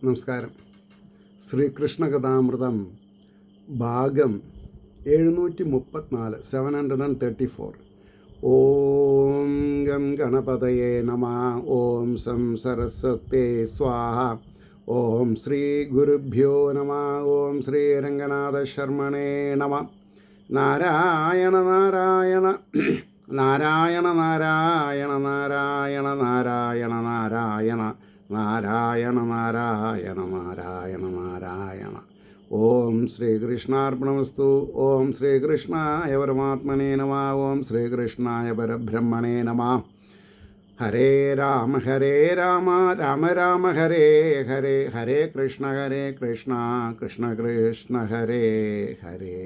നമസ്കാരം. ശ്രീകൃഷ്ണകഥാമൃതം ഭാഗം 734 734. ഓം ഗം ഗണപതയേ നമഃ. ഓം സം സരസ്വതേ സ്വാഹ. ഓം ശ്രീ ഗുരുഭ്യോ നമഃ. ഓം ശ്രീ രംഗനാഥ ശർമ്മണേ നമഃ. നാരായണ നാരായണ നാരായണ നാരായണ നാരായണ നാരായണ നാരായണ നാരായണ നാരായണ നാരായണ നാരായണ. ഓം ശ്രീകൃഷ്ണാർപ്പണമസ്തു. ഓം ശ്രീകൃഷ്ണായ പരമാത്മനേ നമഃ. ഓം ശ്രീകൃഷ്ണായ പരബ്രഹ്മണേ നമഃ. ഹരേ രാമ രാമ രാമ ഹരേ ഹരേ, ഹരേ കൃഷ്ണ കൃഷ്ണ കൃഷ്ണ ഹരേ ഹരേ.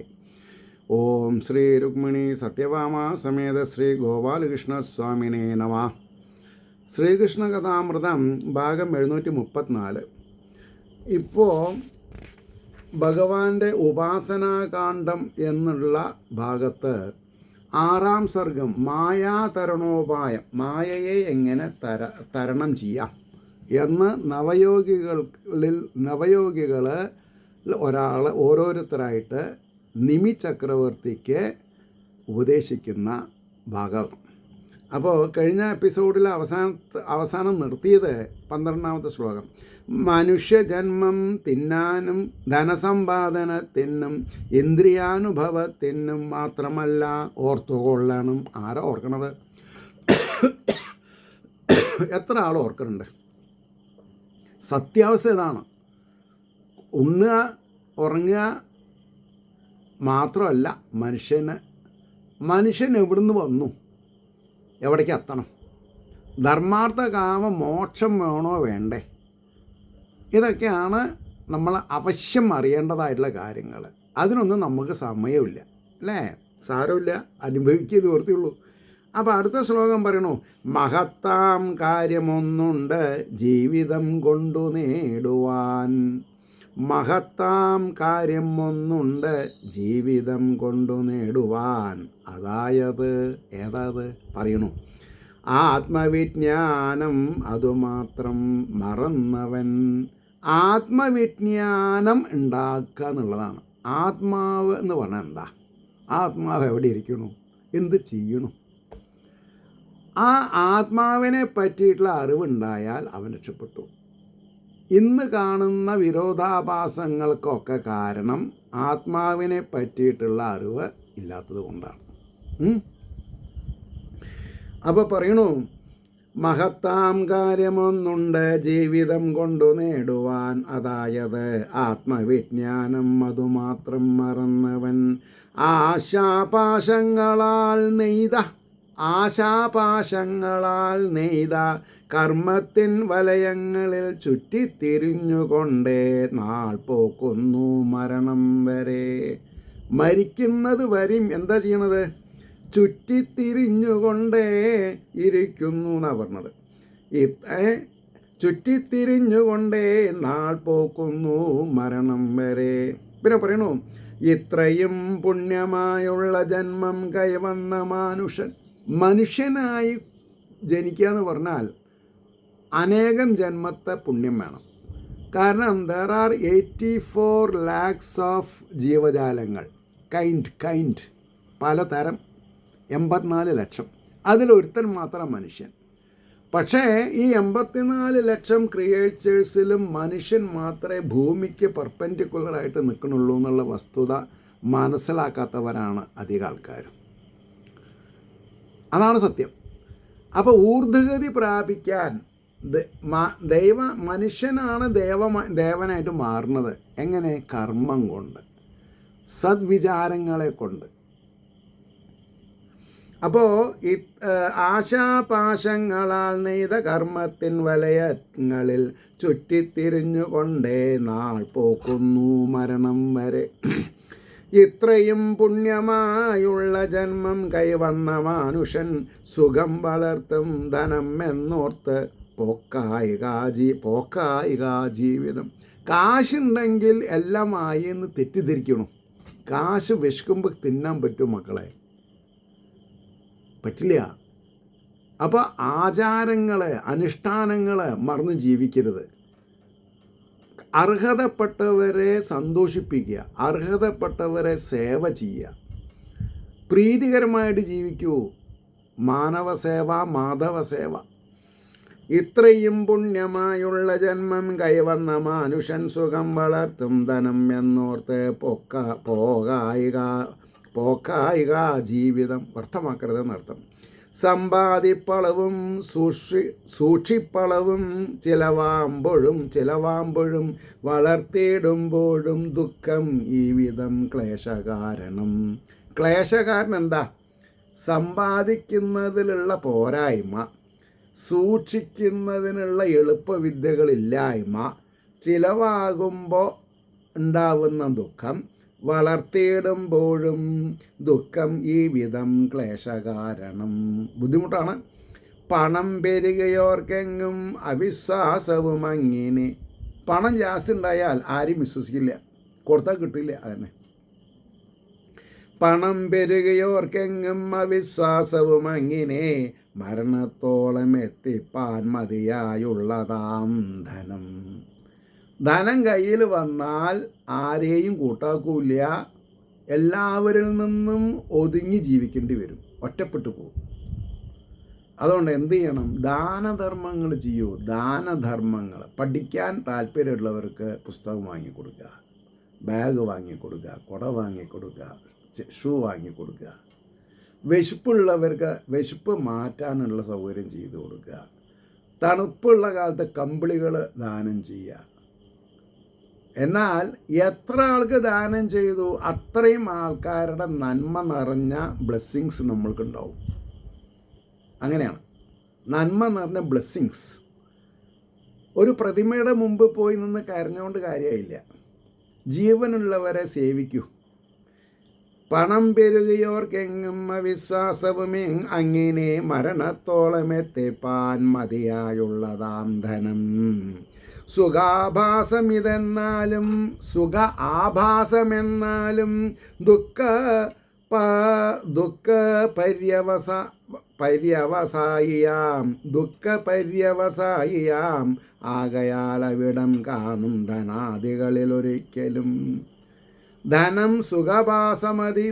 ഓം ശ്രീ രുക്മിണി സത്യഭാമ സമേത ശ്രീ ഗോപാലകൃഷ്ണ സ്വാമിനേ നമഃ. ശ്രീകൃഷ്ണ കഥാമൃതം ഭാഗം 734. ഇപ്പോൾ ഭഗവാന്റെ ഉപാസനാകാന്ഡം എന്നുള്ള ഭാഗത്ത് 6-ാം സർഗം മായാതരണോപായം, മായയെ എങ്ങനെ തരണം ചെയ്യാം എന്ന് നവയോഗികൾ ഓരോരുത്തരായിട്ട് നിമി ചക്രവർത്തിക്ക് ഉപദേശിക്കുന്ന ഭാഗം. അപ്പോൾ കഴിഞ്ഞ എപ്പിസോഡിൽ അവസാനം നിർത്തിയത് 12-ാമത്തെ ശ്ലോകം. മനുഷ്യജന്മം തിന്നാനും ധനസമ്പാദനത്തിനും ഇന്ദ്രിയാനുഭവത്തിനും മാത്രമല്ല ഓർത്തുകൊള്ളണം. ആരാ ഓർക്കണത്? എത്ര ആൾ ഓർക്കുന്നുണ്ട്? സത്യാവസ്ഥ ഇതാണ്. ഉണ്ണുക ഉറങ്ങുക മാത്രമല്ല മനുഷ്യൻ എവിടുന്ന് വന്നു, എവിടേക്ക് എത്തണം, ധർമാർത്ഥ കാമ മോക്ഷം വേണോ വേണ്ടേ, ഇതൊക്കെയാണ് നമ്മൾ അവശ്യം അറിയേണ്ടതായിട്ടുള്ള കാര്യങ്ങൾ. അതിനൊന്നും നമുക്ക് സമയമില്ല അല്ലേ? സാരമില്ല, അനുഭവിക്കുക നിവൃത്തിയുള്ളൂ. അപ്പോൾ അടുത്ത ശ്ലോകം പറയണു, മഹത്താം കാര്യമൊന്നുണ്ട് ജീവിതം കൊണ്ടു നേടുവാൻ. മഹത്താം കാര്യം ഒന്നുണ്ട് ജീവിതം കൊണ്ടു നേടുവാൻ. അതായത് ഏതാത് പറയണു? ആത്മവിജ്ഞാനം അതുമാത്രം മറന്നവൻ. ആത്മവിജ്ഞാനം ഉണ്ടാക്കുക എന്നുള്ളതാണ്. ആത്മാവ് എന്ന് പറഞ്ഞാൽ എന്താ? ആത്മാവ് എവിടെ ഇരിക്കണു, എന്ത് ചെയ്യണു? ആ ആത്മാവിനെ പറ്റിയിട്ടുള്ള അറിവുണ്ടായാൽ അവൻ രക്ഷപ്പെട്ടു. ഇന്ന് കാണുന്ന വിരോധാഭാസങ്ങൾക്കൊക്കെ കാരണം ആത്മാവിനെ പറ്റിയിട്ടുള്ള അറിവ് ഇല്ലാത്തത് കൊണ്ടാണ്. അപ്പോൾ പറയണു, മഹത്താം കാര്യമൊന്നുണ്ട് ജീവിതം കൊണ്ടു നേടുവാൻ. അതായത് ആത്മവിജ്ഞാനം അതുമാത്രം മറന്നവൻ. ആശാപാശങ്ങളാൽ നെയ്ത കർമ്മത്തിൻ വലയങ്ങളിൽ ചുറ്റിത്തിരിഞ്ഞുകൊണ്ടേ നാൾ പോക്കുന്നു മരണം വരെ. മരിക്കുന്നത് വരെയും എന്താ ചെയ്യണത്? ചുറ്റിത്തിരിഞ്ഞുകൊണ്ടേ ഇരിക്കുന്നു എന്നാണ് പറഞ്ഞത്. ചുറ്റിത്തിരിഞ്ഞുകൊണ്ടേ നാൾ പോക്കുന്നു മരണം വരെ. പിന്നെ പറയണു, ഇത്രയും പുണ്യമായുള്ള ജന്മം കൈവന്ന മനുഷ്യനായി ജനിക്കുക എന്ന് പറഞ്ഞാൽ അനേകം ജന്മത്തെ പുണ്യം വേണം. കാരണം ദർ ആർ 84 lakhs ഓഫ് ജീവജാലങ്ങൾ, കൈൻഡ് പലതരം, 84 ലക്ഷം. അതിലൊരുത്തൻ മാത്രം മനുഷ്യൻ. പക്ഷേ ഈ 84 ലക്ഷം ക്രിയേച്ചേഴ്സിലും മനുഷ്യൻ മാത്രമേ ഭൂമിക്ക് പെർപെൻഡിക്കുലറായിട്ട് നിൽക്കണുള്ളൂ എന്നുള്ള വസ്തുത മനസ്സിലാക്കാത്തവരാണ് അധികം ആൾക്കാരും. അതാണ് സത്യം. അപ്പോൾ ഊർധ്വഗതി പ്രാപിക്കാൻ മനുഷ്യനാണ് ദേവനായിട്ട് മാറുന്നത്. എങ്ങനെ? കർമ്മം കൊണ്ട്, സദ്വിചാരങ്ങളെ കൊണ്ട്. അപ്പോൾ ആശാപാശങ്ങളാൽ നെയ്ത കർമ്മത്തിൻ വലയങ്ങളിൽ ചുറ്റിത്തിരിഞ്ഞുകൊണ്ടേ നാൾ പോക്കുന്നു മരണം വരെ. ഇത്രയും പുണ്യമായുള്ള ജന്മം കൈവന്ന മനുഷ്യൻ സുഖം വളർത്തും ധനം എന്നോർത്ത് പോക്കായിക ജീവിതം. കാശുണ്ടെങ്കിൽ എല്ലാമായി എന്ന് തെറ്റിദ്ധരിക്കണം. കാശ് വിശക്കുമ്പോൾ തിന്നാൻ പറ്റും മക്കളെ? പറ്റില്ല. അപ്പോൾ ആചാരങ്ങൾ അനുഷ്ഠാനങ്ങൾ മറന്ന് ജീവിക്കരുത്. അർഹതപ്പെട്ടവരെ സന്തോഷിപ്പിക്കുക, അർഹതപ്പെട്ടവരെ സേവ ചെയ്യുക, പ്രീതികരമായിട്ട് ജീവിക്കൂ. മാനവസേവ, മാധവസേവ. ഇത്രയും പുണ്യമായുള്ള ജന്മം കൈവന്ന മാനുഷൻ സുഖം വളർത്തും ധനം എന്നോർത്ത് പോക്കായിക ജീവിതം വ്യർത്ഥമാക്കരുതെന്നർത്ഥം. സമ്പാദിപ്പളവും സൂക്ഷിപ്പളവും ചിലവാമ്പോഴും വളർത്തിയിടുമ്പോഴും ദുഃഖം ഈ വിധം ക്ലേശകാരണം. ക്ലേശകാരൻ എന്താ? സമ്പാദിക്കുന്നതിലുള്ള പോരായ്മ, സൂക്ഷിക്കുന്നതിനുള്ള എളുപ്പവിദ്യകളില്ലായ്മ, ചിലവാകുമ്പോൾ ഉണ്ടാവുന്ന ദുഃഖം, വളർത്തിയിടുമ്പോഴും ദുഃഖം ഈ വിധം ക്ലേശകാരണം. ബുദ്ധിമുട്ടാണ്. പണം പെരുകയോർക്കെങ്ങും അവിശ്വാസവും അങ്ങനെ. പണം ജാസ്തി ഉണ്ടായാൽ ആരും വിശ്വസിക്കില്ല, കൊടുത്താൽ കിട്ടില്ല. അതന്നെ. പണം പെരുകയോർക്കെങ്ങും അവിശ്വാസവും അങ്ങനെ മരണത്തോളം എത്തിപ്പാൻ മതിയായുള്ളതാം ധനം. ധനം കയ്യിൽ വന്നാൽ ആരെയും കൂട്ടാക്കൂല്ല, എല്ലാവരിൽ നിന്നും ഒതുങ്ങി ജീവിക്കേണ്ടി വരും, ഒറ്റപ്പെട്ടു പോകും. അതുകൊണ്ട് എന്ത് ചെയ്യണം? ദാനധർമ്മങ്ങൾ ചെയ്യൂ. ദാനധർമ്മങ്ങൾ പഠിക്കാൻ താല്പര്യമുള്ളവർക്ക് പുസ്തകം വാങ്ങിക്കൊടുക്കുക, ബാഗ് വാങ്ങിക്കൊടുക്കുക, കുട വാങ്ങിക്കൊടുക്കുക, ഷൂ വാങ്ങിക്കൊടുക്കുക. വിശപ്പുള്ളവർക്ക് വിശപ്പ് മാറ്റാനുള്ള സൗകര്യം ചെയ്തു കൊടുക്കുക. തണുപ്പുള്ള കാലത്ത് കമ്പിളികൾ ദാനം ചെയ്യുക. എന്നാൽ എത്ര ആൾക്ക് ദാനം ചെയ്തു അത്രയും ആൾക്കാരുടെ നന്മ നിറഞ്ഞ ബ്ലെസ്സിങ്സ് നമ്മൾക്കുണ്ടാവും. അങ്ങനെയാണ് നന്മ നിറഞ്ഞ ബ്ലെസ്സിങ്സ്. ഒരു പ്രതിമയുടെ മുമ്പ് പോയി നിന്ന് കരഞ്ഞുകൊണ്ട് കാര്യമായില്ല. ജീവനുള്ളവരെ സേവിക്കൂ. പണം പെരുകയോർക്കെങ്ങും അവിശ്വാസവും അങ്ങനെ മരണത്തോളം എത്തിപ്പാൻ മതിയായുള്ളതാം ധനം. സുഖ ആഭാസമെന്നാലും ദുഃഖ പര്യവസായിയാം ആകയാൽ അവിടം കാണും ധനാദികളിൽ ഒരിക്കലും. ധനം സുഖഭാസമതി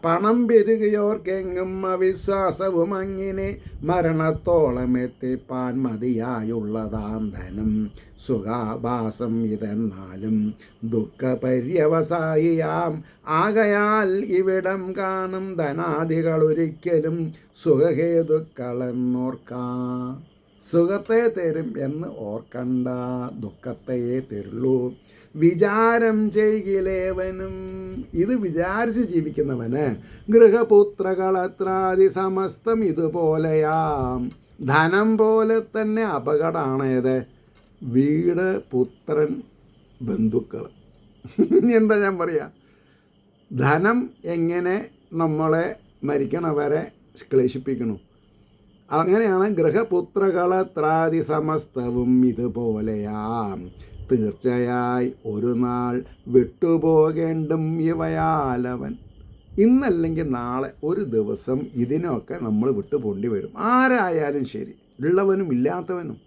പണം പെരുകയോർക്കെങ്ങും അവിശ്വാസവും അങ്ങനെ മരണത്തോളം എത്തിപ്പാൻ മതിയായുള്ളതാം ധനം. സുഖാഭാസം ഇതെന്നാലും ദുഃഖപര്യവസായിയാം ആകയാൽ ഇവിടം കാണും ധനാദികൾ ഒരിക്കലും സുഖഹേതുക്കളെന്നോർക്കാം. സുഖത്തെ തരും എന്ന് ഓർക്കണ്ട, ദുഃഖത്തെയേ തരുള്ളൂ. വിചാരം ചെയ്യിലേവനും. ഇത് വിചാരിച്ച് ജീവിക്കുന്നവന് ഗൃഹപുത്രകളത്രാദി സമസ്തം ഇതുപോലെയാം. ധനം പോലെ തന്നെ അപകടമാണേത്? വീട്, പുത്രൻ, ബന്ധുക്കൾ. എന്താ ഞാൻ പറയാ? ധനം എങ്ങനെ നമ്മളെ മരിക്കണവരെ ക്ലേശിപ്പിക്കണു, അങ്ങനെയാണ് ഗൃഹപുത്രകളത്രാദി സമസ്തവും ഇതുപോലെയാം. തീർച്ചയായി ഒരു നാൾ വിട്ടുപോകേണ്ടും ഇവയാലവൻ. ഇന്നല്ലെങ്കിൽ നാളെ ഒരു ദിവസം ഇതിനൊക്കെ നമ്മൾ വിട്ടുപോകേണ്ടി വരും. ആരായാലും ശരി, ഉള്ളവനും ഇല്ലാത്തവനും.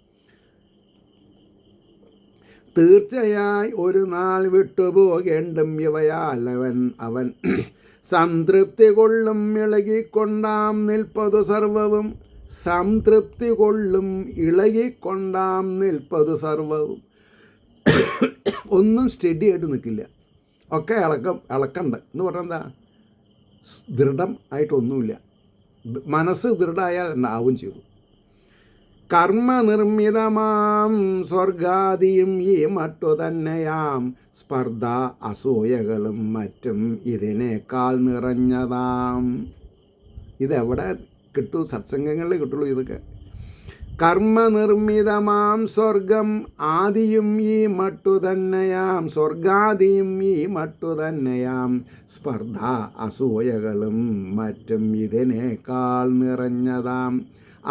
തീർച്ചയായി ഒരു നാൾ വിട്ടുപോകേണ്ടും ഇവയാലവൻ. അവൻ സംതൃപ്തി കൊള്ളും ഇളകിക്കൊണ്ടാം നിൽപ്പതു സർവവും. സംതൃപ്തി കൊള്ളും ഇളകിക്കൊണ്ടാം നിൽപ്പതു സർവവും. ഒന്നും സ്റ്റഡി ആയിട്ട് നിൽക്കില്ല, ഒക്കെ ഇളക്കണ്ട് എന്ന് പറഞ്ഞാൽ എന്താ? ദൃഢം ആയിട്ടൊന്നുമില്ല. മനസ്സ് ദൃഢമായാൽ ആവും ചെയ്തു. കർമ്മനിർമ്മിതമാം സ്വർഗാദിയും ഈ മട്ടു തന്നെയാം. സ്പർദ്ധ അസൂയകളും മറ്റും ഇതിനേക്കാൾ നിറഞ്ഞതാം. ഇതെവിടെ കിട്ടൂ? സത്സംഗങ്ങളിൽ കിട്ടുള്ളൂ ഇതൊക്കെ. കർമ്മനിർമ്മിതമാം സ്വർഗം ആദിയും ഈ മട്ടു തന്നെയാം. സ്വർഗാദിയും ഈ മട്ടു തന്നെയാം. സ്പർദ്ധ അസൂയകളും മറ്റും ഇതിനേക്കാൾ നിറഞ്ഞതാം.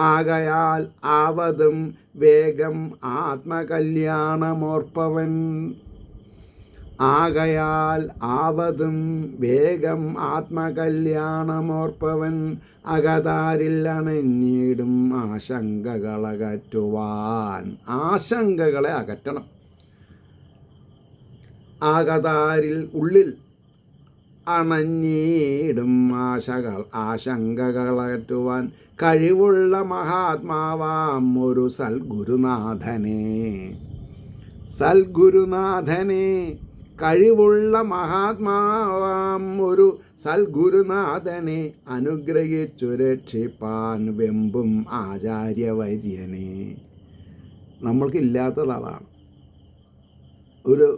ആകയാൽ ആവതും വേഗം ആത്മകല്യാണമോർപ്പവൻ. ആകയാൽ ആവതും വേഗം ആത്മകല്യാണമോർപ്പവൻ അകതാരിൽ അണഞ്ഞിടും ആശങ്കകളകറ്റുവാൻ. ആശങ്കകളെ അകറ്റണം. ആകതാരിൽ ഉള്ളിൽ അണഞ്ഞിടും ആശങ്കകളകറ്റുവാൻ കഴിവുള്ള മഹാത്മാവാം ഒരു സൽഗുരുനാഥനെ കഴിവുള്ള മഹാത്മാവാം ഒരു സൽഗുരുനാഥനെ അനുഗ്രഹിച്ചു രക്ഷിപ്പാൻ വെമ്പും ആചാര്യവര്യനെ. നമ്മൾക്കില്ലാത്തത് അതാണ്. ഒരു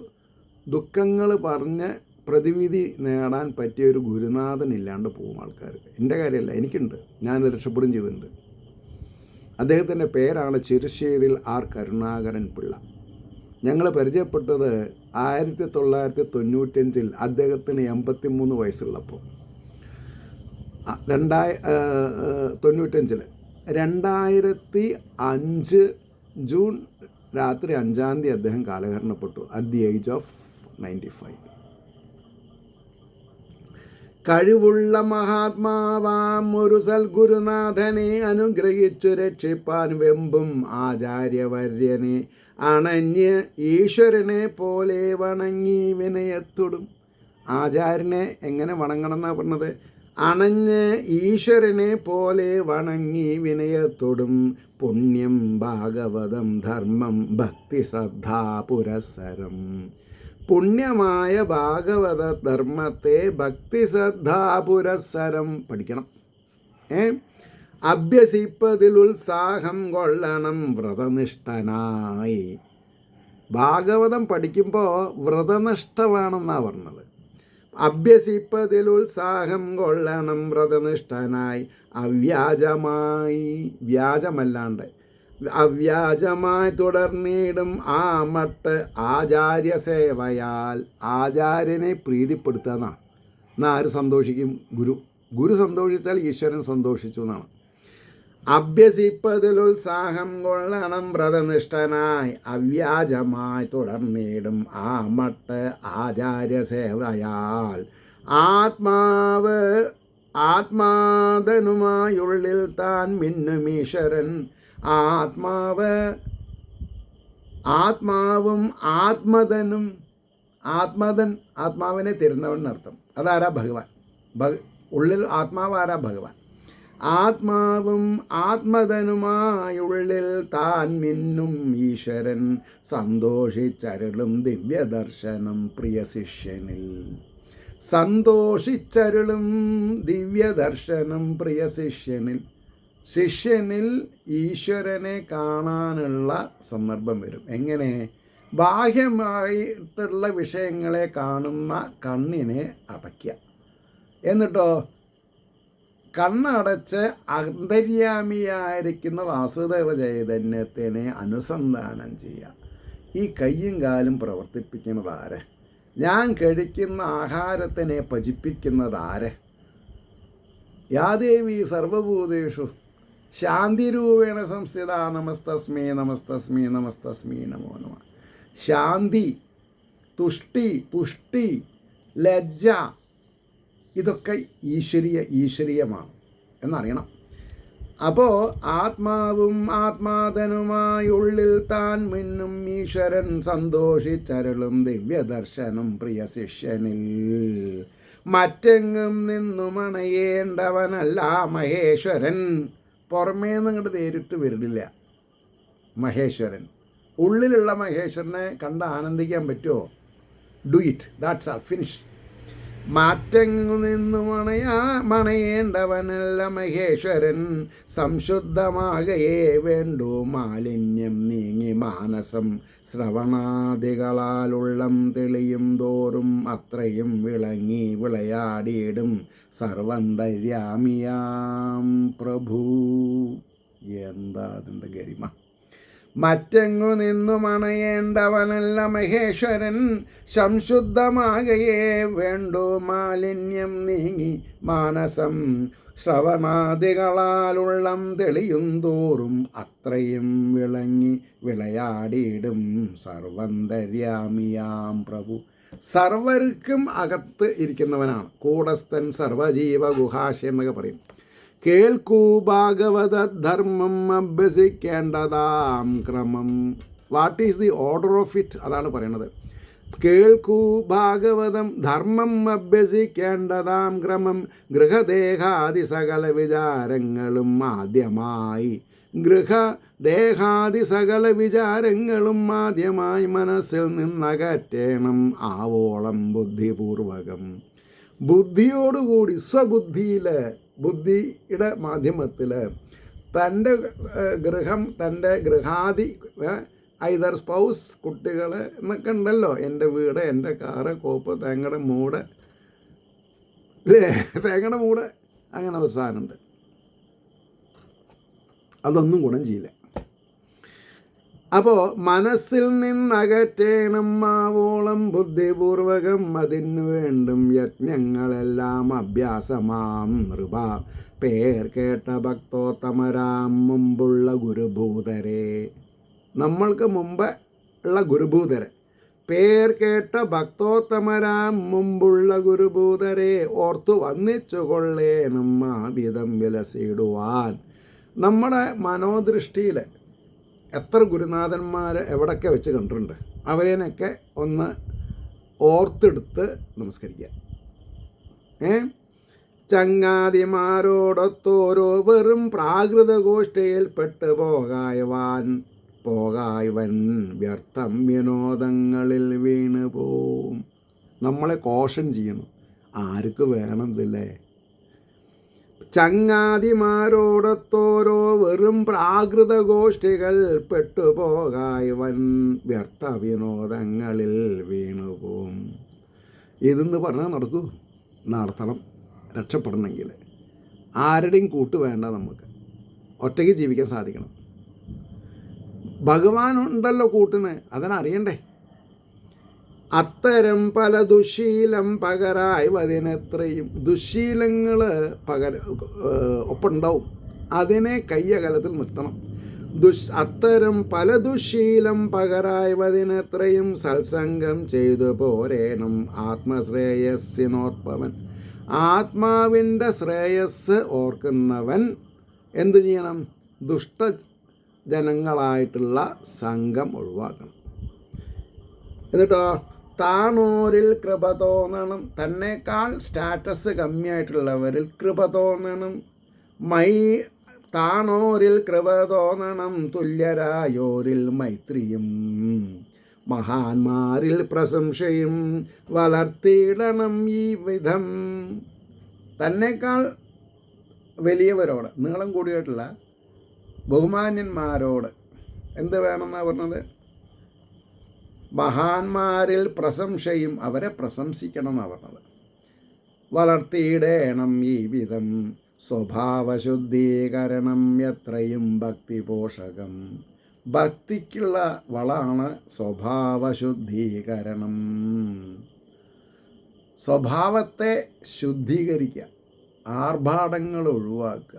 ദുഃഖങ്ങൾ പറഞ്ഞ് പ്രതിവിധി നേടാൻ പറ്റിയ ഒരു ഗുരുനാഥൻ ഇല്ലാണ്ട് പോകും ആൾക്കാർക്ക്. എൻ്റെ കാര്യമല്ല, എനിക്കുണ്ട്. ഞാൻ രക്ഷപ്പെടുകയും ചെയ്തിട്ടുണ്ട്. അദ്ദേഹത്തിൻ്റെ പേരാണ് ചെറുശ്ശേരിൽ ആർ കരുണാകരൻ പിള്ള. ഞങ്ങൾ പരിചയപ്പെട്ടത് 1995 അദ്ദേഹത്തിന് 83 വയസ്സുള്ളപ്പോൾ. 2005 ജൂൺ രാത്രി 5-ാം തീയതി അദ്ദേഹം കാലഹരണപ്പെട്ടു അറ്റ് ദി ഏജ് ഓഫ് 95. കഴിവുള്ള മഹാത്മാവാം ഒരു സൽഗുരുനാഥനെ അനുഗ്രഹിച്ചു രക്ഷിപ്പാൻ വെമ്പും ആചാര്യവര്യനെ അണഞ്ഞ് ഈശ്വരനെ പോലെ വണങ്ങി വിനയത്തോടും. ആചാര്യനെ എങ്ങനെ വണങ്ങണം എന്നാണ് പറഞ്ഞത്? അണഞ്ഞ് ഈശ്വരനെ പോലെ വണങ്ങി വിനയത്തോടും പുണ്യം ഭാഗവതം ധർമ്മം ഭക്തി ശ്രദ്ധാ പുരസ്സരം. പുണ്യമായ ഭാഗവത ധർമ്മത്തെ ഭക്തി ശ്രദ്ധാ പുരസ്സരം പഠിക്കണം. അഭ്യസിപ്പതിൽ ഉത്സാഹം കൊള്ളണം വ്രതനിഷ്ഠനായി. ഭാഗവതം പഠിക്കുമ്പോൾ വ്രതനിഷ്ഠ വേണമെന്നാണ് പറഞ്ഞത്. അഭ്യസിപ്പതിൽ ഉത്സാഹം കൊള്ളണം വ്രതനിഷ്ഠനായി അവ്യാജമായി, വ്യാജമല്ലാണ്ട് അവ്യാജമായി തുടർന്നിടും ആ മട്ട് ആചാര്യ സേവയാൽ. ആചാര്യനെ പ്രീതിപ്പെടുത്തുക എന്നാണ് ആര് സന്തോഷിക്കും? ഗുരു സന്തോഷിച്ചാൽ ഈശ്വരൻ സന്തോഷിച്ചു എന്നാണ്. അഭ്യസിപ്പതിൽ ഉത്സാഹം കൊള്ളണം വ്രതനിഷ്ഠനായി അവ്യാജമായി തുടർന്നിടും ആ മട്ട് ആചാര്യ സേവയാൽ. ആത്മാതനുമായുള്ളിൽ താൻ മിന്നും ഈശ്വരൻ. ആത്മാവും ആത്മതനും. ആത്മാവിനെ തരുന്നവൻ എന്നർത്ഥം. അതാരാ? ഭഗവാൻ. ഉള്ളിൽ ആത്മാവ് ആരാ? ഭഗവാൻ. ആത്മാവും ആത്മതനുമായുള്ളിൽ താൻ മിന്നും ഈശ്വരൻ സന്തോഷിച്ചരുളും ദിവ്യദർശനം പ്രിയ ശിഷ്യനിൽ. സന്തോഷിച്ചരുളും ദിവ്യദർശനം പ്രിയ ശിഷ്യനിൽ ഈശ്വരനെ കാണാനുള്ള സന്ദർഭം വരും. എങ്ങനെ? ബാഹ്യമായിട്ടുള്ള വിഷയങ്ങളെ കാണുന്ന കണ്ണിനെ അടയ്ക്കുക. എന്നിട്ടോ കണ്ണടച്ച് അന്തര്യാമിയായിരിക്കുന്ന വാസുദേവ ചൈതന്യത്തിനെ അനുസന്ധാനം ചെയ്യുക. ഈ കയ്യും കാലും പ്രവർത്തിപ്പിക്കുന്നത് ആരെ? ഞാൻ കഴിക്കുന്ന ആഹാരത്തിനെ പചിപ്പിക്കുന്നത്? യാദേവി സർവഭൂതേഷു ശാന്തിരൂപേണ സംസ്ഥിത നമസ്തസ്മേ നമസ്തസ്മേ നമസ്തസ്മേ നമോ നമ. ശാന്തി, തുഷ്ടി, പുഷ്ടി, ലജ്ജ ഇതൊക്കെ ഈശ്വരീയമാണ് എന്നറിയണം. അപ്പോൾ ആത്മാവും ആത്മാതനുമായുള്ളിൽ താൻ മിന്നും ഈശ്വരൻ സന്തോഷിച്ചരുളും ദിവ്യദർശനം പ്രിയ ശിഷ്യനിൽ. മറ്റെങ്ങും നിന്നും അണയേണ്ടവനല്ല മഹേശ്വരൻ. പുറമേ നിങ്ങോട്ട് നേരിട്ട് വരില്ല മഹേശ്വരൻ. ഉള്ളിലുള്ള മഹേശ്വരനെ കണ്ട് ആനന്ദിക്കാൻ പറ്റുമോ? Do it, that's all, finish. മാറ്റങ്ങു നിന്നു മണയേണ്ടവനല്ല മഹേശ്വരൻ. സംശുദ്ധമാകയേ വേണ്ടു മാലിന്യം നീങ്ങി മാനസം. ശ്രവണാദികളാലുള്ളം തെളിയും തോറും അത്രയും വിളങ്ങി വിളയാടിയിടും സർവന്തര്യാമിയാം പ്രഭു. എന്താ അതിൻ്റെ ഗരിമ! മറ്റെങ്ങു നിന്നും അണയേണ്ടവനല്ല മഹേശ്വരൻ. സംശുദ്ധമാകയേ വേണ്ടു മാലിന്യം നീങ്ങി മാനസം. ശ്രവണാദികളാലുള്ളം തെളിയും തോറും അത്രയും വിളങ്ങി വിളയാടിയിടും സർവന്തര്യാമിയാം പ്രഭു. സർവർക്കും അകത്ത് ഇരിക്കുന്നവനാണ്. കൂടസ്ഥൻ സർവജീവ ഗുഹാശയം എന്നൊക്കെ പറയും. കേൾക്കൂ ഭാഗവത ധർമ്മം അഭ്യസിക്കേണ്ടതാം ക്രമം. What is the order of it? അതാണ് പറയണത്. കേൾക്കൂ ഭാഗവതം ധർമ്മം അഭ്യസിക്കേണ്ടതാം ക്രമം. ഗൃഹദേഹാദി സകല വിചാരങ്ങളും ആദ്യമായി സകല വിചാരങ്ങളും ആദ്യമായി മനസ്സിൽ നിന്നകറ്റേണം ആവോളം ബുദ്ധിപൂർവകം. ബുദ്ധിയോടുകൂടി സ്വബുദ്ധിയിൽ, ബുദ്ധിയുടെ മാധ്യമത്തിൽ തൻ്റെ ഗൃഹം, തൻ്റെ ഗൃഹാദി, ഐദർ സ്പൗസ്, കുട്ടികൾ എന്നൊക്കെ ഉണ്ടല്ലോ. എൻ്റെ വീട്, എൻ്റെ കാറ്, കോപ്പ്, തേങ്ങയുടെ മൂട്, അല്ലേ, തേങ്ങയുടെ മൂട്, അങ്ങനെ ഒരു സാധനമുണ്ട്. അതൊന്നും ഗുണം ചെയ്യില്ല. അപ്പോൾ മനസ്സിൽ നിന്നകറ്റേണം ആവോളം ബുദ്ധിപൂർവകം. അതിനു വേണ്ടും യജ്ഞങ്ങളെല്ലാം അഭ്യാസമാം നൃപ. പേർ കേട്ട ഭക്തോത്തമരാം മുമ്പുള്ള ഗുരുഭൂതരെ. നമ്മൾക്ക് മുമ്പ് ഉള്ള ഗുരുഭൂതരെ, പേർ കേട്ട ഭക്തോത്തമരാം മുമ്പുള്ള ഗുരുഭൂതരെ ഓർത്തു വന്നിച്ചു കൊള്ളേണം ആ വിധം വിലസിടുവാൻ. നമ്മുടെ മനോദൃഷ്ടിയിൽ എത്ര ഗുരുനാഥന്മാർ എവിടൊക്കെ വെച്ച് കണ്ടിട്ടുണ്ട്, അവരേനൊക്കെ ഒന്ന് ഓർത്തെടുത്ത് നമസ്കരിക്കുക. ചങ്ങാതിമാരോടൊത്തോരോ വെറും പ്രാകൃത ഗോഷ്ഠയിൽ പോകായവൻ വ്യർത്ഥം വിനോദങ്ങളിൽ വീണ് പോവും. നമ്മളെ കോഷൻ ചെയ്യണം. ആർക്ക് വേണമെന്നില്ലേ? ചങ്ങാതിമാരോടൊത്തോരോ വെറും പ്രാകൃത ഗോഷ്ഠികൾ പെട്ടുപോകായവൻ വ്യർത്ഥ വിനോദങ്ങളിൽ വീണുപോകും. ഇതെന്ന് പറഞ്ഞാൽ നടത്തണം. രക്ഷപ്പെടണമെങ്കിൽ ആരുടെയും കൂട്ട് വേണ്ട. നമുക്ക് ഒറ്റയ്ക്ക് ജീവിക്കാൻ സാധിക്കണം. ഭഗവാൻ ഉണ്ടല്ലോ കൂട്ടിന്, അതിനറിയണ്ടേ. അത്തരം പല ദുശീലം പകരായി വതിനെത്രയും. ദുശീലങ്ങൾ ഒപ്പുണ്ടാവും, അതിനെ കയ്യകലത്തിൽ നിർത്തണം. അത്തരം പല ദുശീലം പകരായി വതിനെത്രയും സത്സംഗം ചെയ്തു പോരേണം ആത്മശ്രേയസ്സിനോർപ്പവൻ. ആത്മാവിൻ്റെ ശ്രേയസ് ഓർക്കുന്നവൻ എന്തു ചെയ്യണം? ദുഷ്ടജനങ്ങളായിട്ടുള്ള സംഘം ഒഴിവാക്കണം. എന്നിട്ടോ താണോരിൽ കൃപ തോന്നണം. തന്നേക്കാൾ സ്റ്റാറ്റസ് കമ്മിയായിട്ടുള്ളവരിൽ കൃപ തോന്നണം. താണോരിൽ കൃപ തോന്നണം. തുല്യരായോരിൽ മൈത്രിയും മഹാന്മാരിൽ പ്രശംസയും വളർത്തിയിടണം ഈ വിധം. തന്നേക്കാൾ വലിയവരോട്, നീളം കൂടിയായിട്ടുള്ള ബഹുമാന്യന്മാരോട് എന്ത് വേണമെന്നാണ് പറഞ്ഞത്? മഹാന്മാരിൽ പ്രശംസയും, അവരെ പ്രശംസിക്കണം എന്നാണ് പറഞ്ഞത്. വളർത്തിയിടേണം ഈ വിധം സ്വഭാവശുദ്ധീകരണം എത്രയും ഭക്തിപോഷകം. ഭക്തിക്കുള്ള വളമാണ് സ്വഭാവശുദ്ധീകരണം. സ്വഭാവത്തെ ശുദ്ധീകരിക്കുക, ആർഭാടങ്ങൾ ഒഴിവാക്കുക.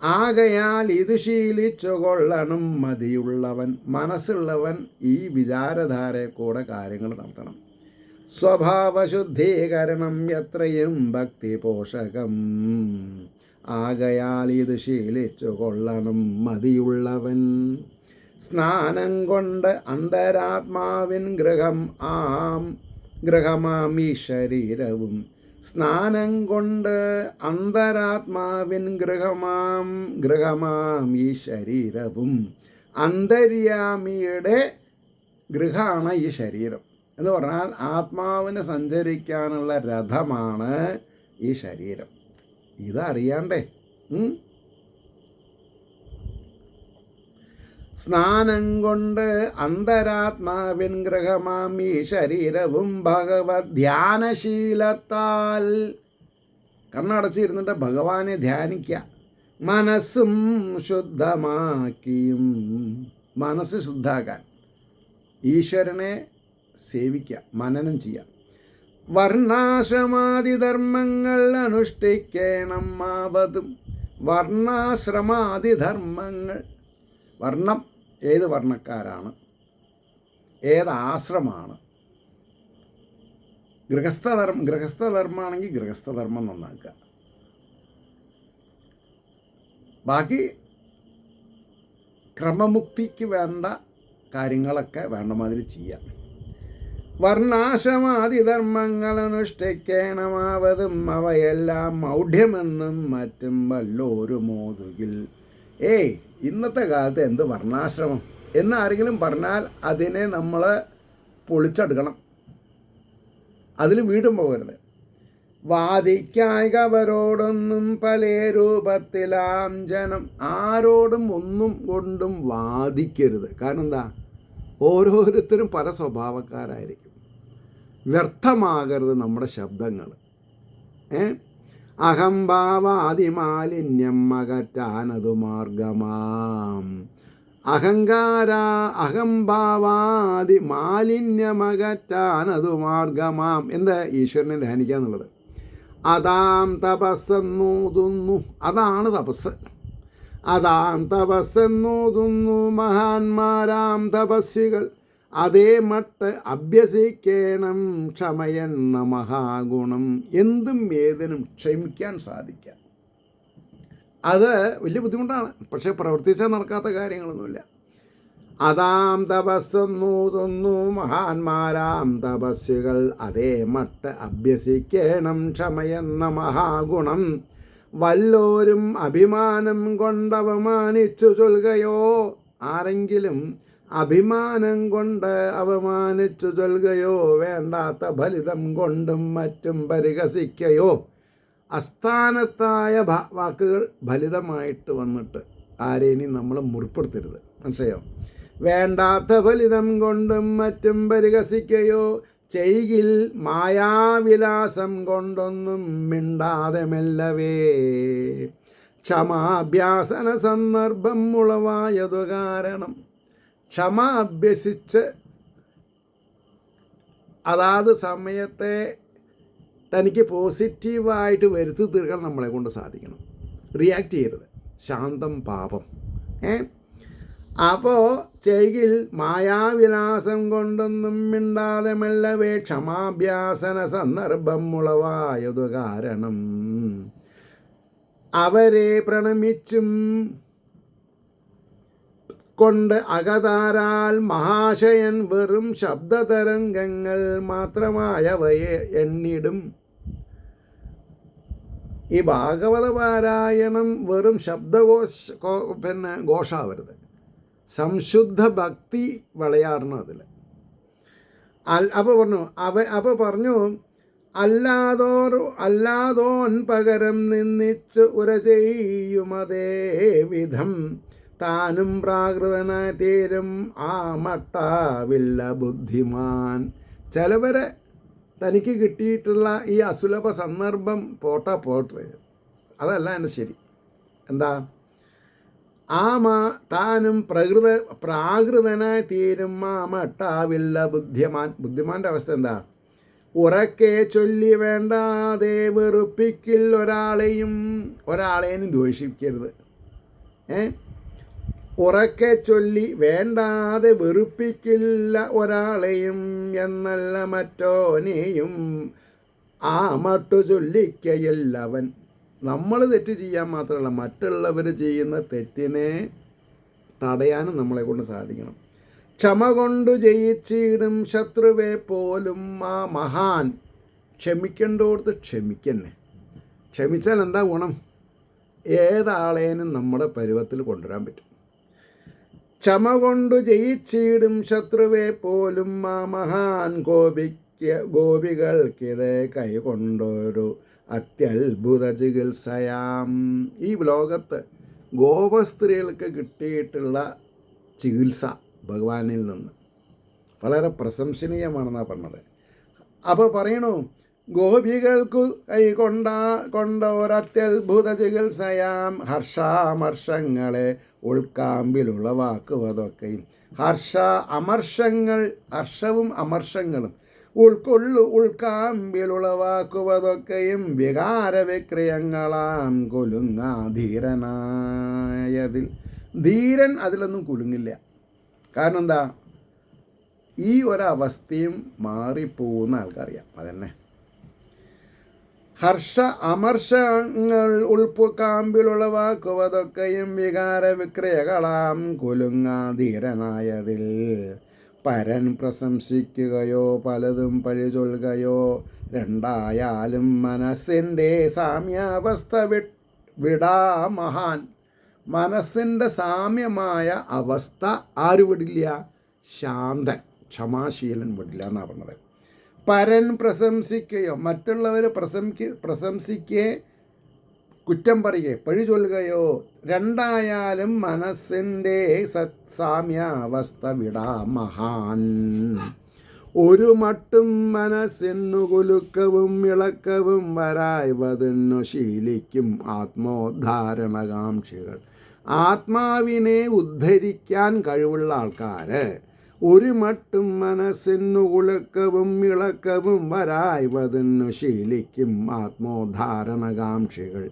ആകയാൽ ഇത് ശീലിച്ചു കൊള്ളണം മതിയുള്ളവൻ. മനസ്സുള്ളവൻ ഈ വിചാരധാരയെ കൂടെ കാര്യങ്ങൾ നടത്തണം. സ്വഭാവശുദ്ധീകരണം എത്രയും ഭക്തിപോഷകം. ആകയാൽ ഇത് ശീലിച്ചു കൊള്ളണം മതിയുള്ളവൻ. സ്നാനം കൊണ്ട് അന്തരാത്മാവിൻ ഗൃഹമാമീ ശരീരവും. സ്നാനം കൊണ്ട് അന്തരാത്മാവിൻ ഗൃഹമാം ഈ ശരീരവും. അന്തര്യാമിയുടെ ഗൃഹമാണ് ഈ ശരീരം എന്ന് പറഞ്ഞാൽ ആത്മാവിന് സഞ്ചരിക്കാനുള്ള രഥമാണ് ഈ ശരീരം. ഇതറിയാണ്ടേ? സ്നാനം കൊണ്ട് അന്തരാത്മാവിൻ ഗൃഹമാം ഈ ശരീരവും ഭഗവത് ധ്യാനശീലത്താൽ. കണ്ണടച്ചിരുന്നിട്ട് ഭഗവാനെ ധ്യാനിക്കുക. മനസ്സും ശുദ്ധമാക്കിയും. മനസ്സ് ശുദ്ധാക്കാൻ ഈശ്വരനെ സേവിക്കുക, മനനം ചെയ്യുക. വർണ്ണാശ്രമാദിധർമ്മങ്ങൾ അനുഷ്ഠിക്കണം ആവതും. വർണ്ണാശ്രമാദിധർമ്മങ്ങൾ. വർണ്ണം ഏത് വർണ്ണക്കാരാണ്, ഏത് ആശ്രമമാണ്, ഗൃഹസ്ഥധർമ്മമാണെങ്കിൽ ഗൃഹസ്ഥധർമ്മം നന്നാക്കുക. ബാക്കി ക്രമമുക്തിക്ക് വേണ്ട കാര്യങ്ങളൊക്കെ വേണ്ട മാതിരി ചെയ്യാം. വർണ്ണാശ്രമാതിധർമ്മങ്ങൾ അനുഷ്ഠിക്കണമാവതും അവയെല്ലാം മൗഢ്യമെന്നും മറ്റും വല്ലോരു മോതുകിൽ. ഇന്നത്തെ കാലത്ത് എന്ത് വർണ്ണാശ്രമം എന്നാരെങ്കിലും പറഞ്ഞാൽ അതിനെ നമ്മൾ പൊളിച്ചെടുക്കണം, അതിൽ വീടും പോകരുത്. വാദിക്കായകവരോടൊന്നും പല രൂപത്തിലാം ജനം. ആരോടും ഒന്നും കൊണ്ടും വാദിക്കരുത്. കാരണം എന്താ, ഓരോരുത്തരും പല സ്വഭാവക്കാരായിരിക്കും. വ്യർത്ഥമാകരുത് നമ്മുടെ ശബ്ദങ്ങൾ. അഹംഭാവാദിമാലിന്യം അകറ്റാനതു മാർഗമാം. അഹംഭാവാദി മാലിന്യമകറ്റാനതു മാർഗമാം. എന്താ? ഈശ്വരനെ ധ്യാനിക്കുക എന്നുള്ളത്. അതാം തപസ്സെന്നൂതുന്നു. അതാണ് തപസ്. അതാം തപസ്സെന്നൂതുന്നു മഹാന്മാരാം തപസ്വികൾ. അതേ മട്ട് അഭ്യസിക്കണം ക്ഷമയെന്ന മഹാഗുണം. എന്തും ഏതിനും ക്ഷമിക്കാൻ സാധിക്കുക. അത് വലിയ ബുദ്ധിമുട്ടാണ്, പക്ഷേ പ്രവർത്തിച്ചാൽ നടക്കാത്ത കാര്യങ്ങളൊന്നുമില്ല. അതാം തപസ്സെന്നൂതുന്നു മഹാന്മാരാം തപസ്വികൾ. അതേ മട്ട് അഭ്യസിക്കണം ക്ഷമയെന്ന മഹാഗുണം. വല്ലോരും അഭിമാനം കൊണ്ടവമാനിച്ചു ചൊൽകയോ. ആരെങ്കിലും അഭിമാനം കൊണ്ട് അവമാനിച്ചു ചൊൽകയോ, വേണ്ടാത്ത ഫലിതം കൊണ്ടും മറ്റും പരിഹസിക്കയോ, അസ്ഥാനത്തായ വാക്കുകൾ ഫലിതമായിട്ട് വന്നിട്ട് ആരെയും നമ്മൾ മുറിപ്പെടുത്തരുത്. മനസ്സിലായോ? വേണ്ടാത്ത ഫലിതം കൊണ്ടും മറ്റും പരിഹസിക്കയോ ചെയ്യിൽ മായാവിലാസം കൊണ്ടൊന്നും മിണ്ടാതെ മെല്ലവേ. ക്ഷമാഭ്യാസന സന്ദർഭം ഉളവായതു കാരണം. ക്ഷമ അഭ്യസിച്ച് അതാത് സമയത്തെ തനിക്ക് പോസിറ്റീവായിട്ട് വരുത്തി തീർക്കാൻ നമ്മളെ കൊണ്ട് സാധിക്കണം. റിയാക്ട് ചെയ്യരുത്. ശാന്തം പാപം. അപ്പോൾ ചെയ്യിൽ മായാവിലാസം കൊണ്ടൊന്നും മിണ്ടാതെ മെല്ലവേ. ക്ഷമാഭ്യാസന സന്ദർഭം ഉളവായതു കാരണം. അവരെ പ്രണമിച്ചും കൊണ്ട് അകതാരാൽ മഹാശയൻ വെറും ശബ്ദതരംഗങ്ങൾ മാത്രമായവയെ എണ്ണിടും. ഈ ഭാഗവത പാരായണം വെറും ഘോഷാവരുത്. സംശുദ്ധ ഭക്തി വിളയാടണം അതിൽ. അപ്പോൾ പറഞ്ഞു അല്ലാതോൻ പകരം നിന്നിച്ച് ഉര ചെയ്യുമതേ വിധം. താനും പ്രാകൃതനായി തീരും ആ മട്ടാവില്ല ബുദ്ധിമാൻ. ചിലവരെ തനിക്ക് കിട്ടിയിട്ടുള്ള ഈ അസുലഭ സന്ദർഭം പോട്ടെ, അതല്ല എൻ്റെ ശരി. എന്താ? താനും പ്രാകൃതനായി തീരും ആ മട്ടാവില്ല ബുദ്ധിമാൻ. ബുദ്ധിമാൻ്റെ അവസ്ഥ എന്താ? ഉറക്കെ ചൊല്ലി വേണ്ടാതെ വെറുപ്പിക്കിൽ ഒരാളെയും ദ്വേഷിക്കരുത്. ഉറക്കെ ചൊല്ലി വേണ്ടാതെ വെറുപ്പിക്കില്ല ഒരാളെയും എന്നല്ല മറ്റോനെയും ആ മട്ടു ചൊല്ലിക്കയില്ലവൻ. നമ്മൾ തെറ്റ് ചെയ്യാൻ മാത്രമല്ല, മറ്റുള്ളവർ ചെയ്യുന്ന തെറ്റിനെ തടയാനും നമ്മളെ കൊണ്ട് സാധിക്കണം. ക്ഷമ കൊണ്ടു ജയിച്ചിടും ശത്രുവെ പോലും ആ മഹാൻ. ക്ഷമിക്കേണ്ടോടത്ത് ക്ഷമിക്കന്നെ. ക്ഷമിച്ചാൽ എന്താ ഗുണം? ഏതാളേനും നമ്മുടെ പരുവത്തിൽ കൊണ്ടുവരാൻ പറ്റും. ക്ഷമ കൊണ്ടു ജയിച്ചിടും ശത്രുവെ പോലും ആ മഹാൻ. ഗോപികൾക്കിത് കൈകൊണ്ടൊരു അത്യത്ഭുത ചികിത്സയാം. ഈ ലോകത്ത് ഗോപസ്ത്രീകൾക്ക് കിട്ടിയിട്ടുള്ള ചികിത്സ ഭഗവാനിൽ നിന്ന് വളരെ പ്രശംസനീയമാണെന്നാണ് പറഞ്ഞത്. അപ്പോൾ പറയണു, ഗോപികൾക്കു കൊണ്ട ഒരത്യത്ഭുത ചികിത്സയാം. ഹർഷാമർഷങ്ങളെ ഉൾക്കാമ്പിലുളവാക്കുവതൊക്കെയും. ഹർഷവും അമർഷങ്ങളും ഉൾക്കാമ്പിലുളവാക്കുവതൊക്കെയും വികാരവിക്രയങ്ങളാം കുലുങ്ങാധീരനായതിൽ. ധീരൻ അതിലൊന്നും കുലുങ്ങില്ല. കാരണം എന്താ? ഈ ഒരവസ്ഥയും മാറിപ്പോകുന്ന ആൾക്കറിയാം. അതന്നെ ഹർഷ അമർഷങ്ങൾ ഉൾക്കാമ്പിലുളവാക്കുവതൊക്കെയും വികാര വിക്രയകളാം കുലുങ്ങാധീരനായതിൽ പരൻ പ്രശംസിക്കുകയോ പലതും പഴിചൊല്ലുകയോ രണ്ടായാലും മനസ്സിൻ്റെ സാമ്യാവസ്ഥ വിടാ മഹാൻ. മനസ്സിൻ്റെ സാമ്യമായ അവസ്ഥ ആര് വിടില്ല? ശാന്തൻ, ക്ഷമാശീലൻ വിടില്ല എന്നാണ് പറഞ്ഞത്. പരൻ പ്രശംസിക്കുകയോ മറ്റുള്ളവർ പ്രശംസിക്കുകയെ കുറ്റം പറയുകയോ പഴി ചൊല്ലുകയോ രണ്ടായാലും മനസ്സിൻ്റെ സാമ്യാവസ്ഥ വിടാ മഹാൻ. ഒരു മട്ടും മനസ്സിനു കുലുക്കവും ഇളക്കവും വരായ്വതിന്നു ശീലിക്കും ആത്മോദ്ധാരണകാംക്ഷികൾ. ആത്മാവിനെ ഉദ്ധരിക്കാൻ കഴിവുള്ള ആൾക്കാർ ഒരു മട്ടും മനസ്സിനു കുലുക്കവും ഇളക്കവും വരായ്വതിന്നു ശീലിക്കും ആത്മോദ്ധാരണകാംക്ഷികൾ.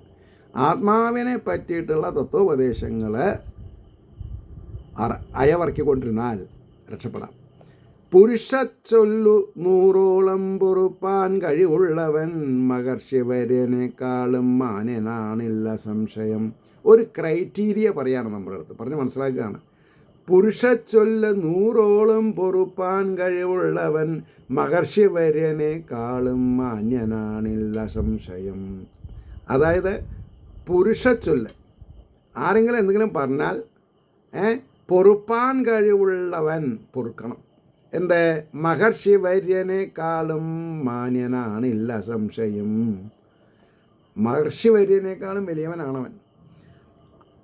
ആത്മാവിനെ പറ്റിയിട്ടുള്ള തത്വോപദേശങ്ങൾ അയവർക്കിക്കൊണ്ടിരുന്നാൽ രക്ഷപ്പെടാം. പുരുഷച്ചൊല്ലു 100ഓളം പൊറുപ്പാൻ കഴിവുള്ളവൻ മഹർഷിവര്യനേക്കാളും മാന്യനാണില്ല സംശയം. ഒരു ക്രൈറ്റീരിയ പറയാണ് നമ്മുടെ അടുത്ത്, പറഞ്ഞ് മനസ്സിലാക്കുകയാണ്. പുരുഷച്ചൊല്ല് 100ഓളം പൊറുപ്പാൻ കഴിവുള്ളവൻ മഹർഷിവര്യനേക്കാളും മാന്യനാണില്ല സംശയം. അതായത് പുരുഷച്ചൊല്ല് ആരെങ്കിലും എന്തെങ്കിലും പറഞ്ഞാൽ പൊറുപ്പാൻ കഴിവുള്ളവൻ പൊറുക്കണം. എന്ത്? മഹർഷിവര്യനേക്കാളും മാന്യനാണില്ല സംശയം. മഹർഷിവര്യനേക്കാളും വലിയവനാണവൻ.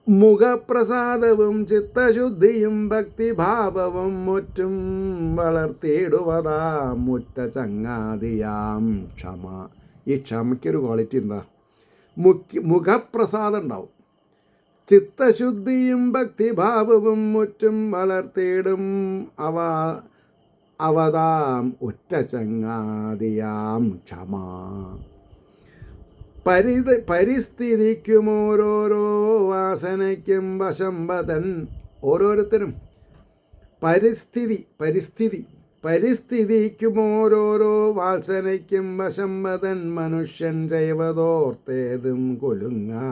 മുഖപ്രസാദവും ചിത്തശുദ്ധിയും ഭക്തിഭാവവും മുറ്റും വളർത്തിയിടുവതാ മുറ്റ ചങ്ങാതിയാം ക്ഷമ. ഈ ക്ഷമയ്ക്കൊരു ക്വാളിറ്റി എന്താ? മുഖപ്രസാദം ഉണ്ടാവും, ചിത്തശുദ്ധിയും ഭക്തിഭാവവും മുറ്റും വളർത്തിയിടും അവതാം ഒറ്റ ചങ്ങാതിയാം ക്ഷമ. പരിസ്ഥിതിക്കും ഓരോരോ വാസനയ്ക്കും വശംബതൻ. ഓരോരുത്തരും പരിസ്ഥിതിക്കും ഓരോരോ വാസനയ്ക്കും വശംബതൻ. മനുഷ്യൻ ചെയ്വതോർത്തേതും കൊലുങ്ങാ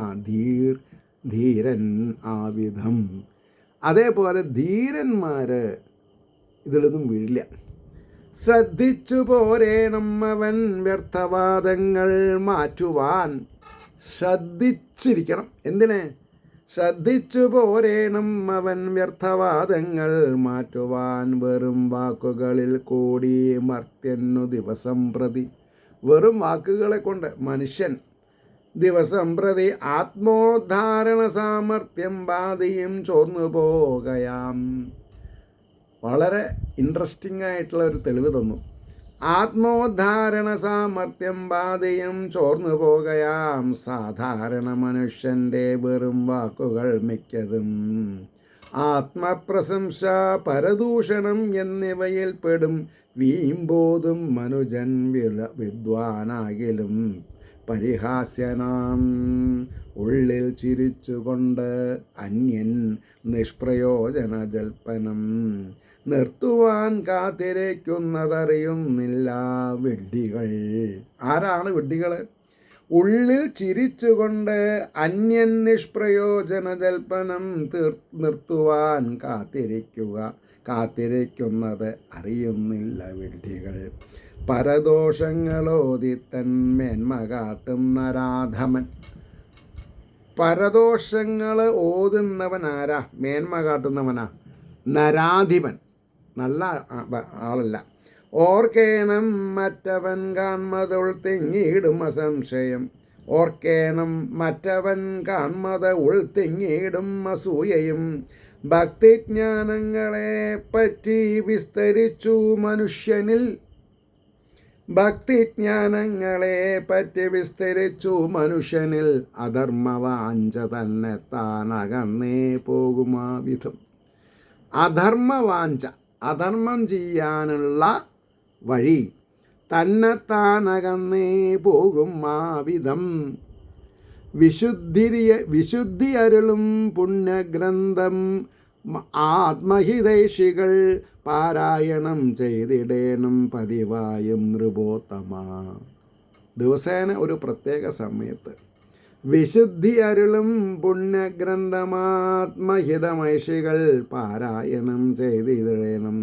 ധീരൻ ആവിധം. അതേപോലെ ധീരന്മാർ ഇതിലൊന്നും വീഴില്ല. ശ്രദ്ധിച്ചു പോരേണം അവൻ വ്യർത്ഥവാദങ്ങൾ മാറ്റുവാൻ. ശ്രദ്ധിച്ചിരിക്കണം. എന്തിന്? ശ്രദ്ധിച്ചു പോരേണം അവൻ വ്യർത്ഥവാദങ്ങൾ മാറ്റുവാൻ. വെറും വാക്കുകളിൽ കൂടി മർത്യന്നു ദിവസം പ്രതി. വെറും വാക്കുകളെ കൊണ്ട് മനുഷ്യൻ ദിവസം പ്രതി ആത്മോദ്ധാരണ സാമർഥ്യം ബാധിയും ചോർന്നു പോകയാം. വളരെ ഇൻട്രസ്റ്റിംഗ് ആയിട്ടുള്ള ഒരു തെളിവ് തന്നു. ആത്മോദ്ധാരണ സാമർഥ്യം ബാധിയും ചോർന്നു പോകയാം. സാധാരണ മനുഷ്യൻ്റെ വെറും വാക്കുകൾ മിക്കതും ആത്മപ്രശംസ പരദൂഷണം എന്നിവയിൽ പെടും. വീമ്പോതും മനുജൻ വിദ്വാനാകിലും പരിഹാസ്യനാം. ഉള്ളിൽ ചിരിച്ചുകൊണ്ട് അന്യൻ നിഷ്പ്രയോജന ജൽപ്പനം. നിർത്തുവാൻ കാത്തിരിക്കുന്നതറിയുന്നില്ല വിഡ്ഢികൾ. ആരാണ് വിഡ്ഢികൾ? ഉള്ളിൽ ചിരിച്ചുകൊണ്ട് അന്യൻ നിഷ്പ്രയോജന ജൽപ്പനം നിർത്തുവാൻ കാത്തിരിക്കുന്നത് അറിയുന്നില്ല വിഡ്ഢികൾ. പരദോഷങ്ങളോദിത്തൻ മേന്മ കാട്ടും നരാധമൻ. പരദോഷങ്ങൾ ഓതുന്നവൻ ആരാ? മേന്മ കാട്ടുന്നവനാ നരാധിപൻ. നല്ല ആളല്ല. ഓർക്കേണം മറ്റവൻ കാൺമതുൾ തിങ്ങിയിടും അസംശയം. ഓർക്കേണം മറ്റവൻ കാൺമത ഉൾത്തിങ്ങിയിടും അസൂയയും. ഭക്തിജ്ഞാനങ്ങളെ പറ്റി വിസ്തരിച്ചു മനുഷ്യനിൽ. ഭക്തിജ്ഞാനങ്ങളെ പറ്റി വിസ്തരിച്ചു മനുഷ്യനിൽ. അധർമ്മവാഞ്ച തന്നെ താനകന്നേ പോകുമാ വിധം. അധർമ്മവാഞ്ച, അധർമ്മം ചെയ്യാനുള്ള വഴി തന്നെത്താനകന്നേ പോകും ആ വിധം. വിശുദ്ധി അരുളും പുണ്യഗ്രന്ഥം ആത്മഹിതൈഷികൾ പാരായണം ചെയ്തിടേണം പതിവായും നൃപോത്തമ. ദിവസേന ഒരു പ്രത്യേക സമയത്ത് വിശുദ്ധി അരുളും പുണ്യഗ്രന്ഥമാത്മഹിതമൈഷികൾ പാരായണം ചെയ്തിടേണം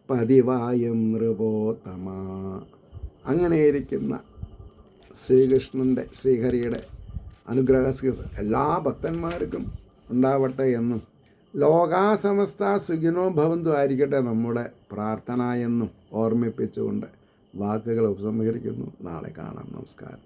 പതിവായും നൃപോത്തമ. അങ്ങനെയിരിക്കുന്ന ശ്രീകൃഷ്ണൻ്റെ ശ്രീഹരിയുടെ അനുഗ്രഹ എല്ലാ ഭക്തന്മാർക്കും ഉണ്ടാവട്ടെ എന്നും ലോകാസമസ്ത സുഖിനോ ഭവന്തു ആയിരിക്കട്ടെ നമ്മുടെ പ്രാർത്ഥന എന്നും ഓർമ്മിപ്പിച്ചുകൊണ്ട് വാക്കുകൾ ഉപസംഹരിക്കുന്നു. നാളെ കാണാം. നമസ്കാരം.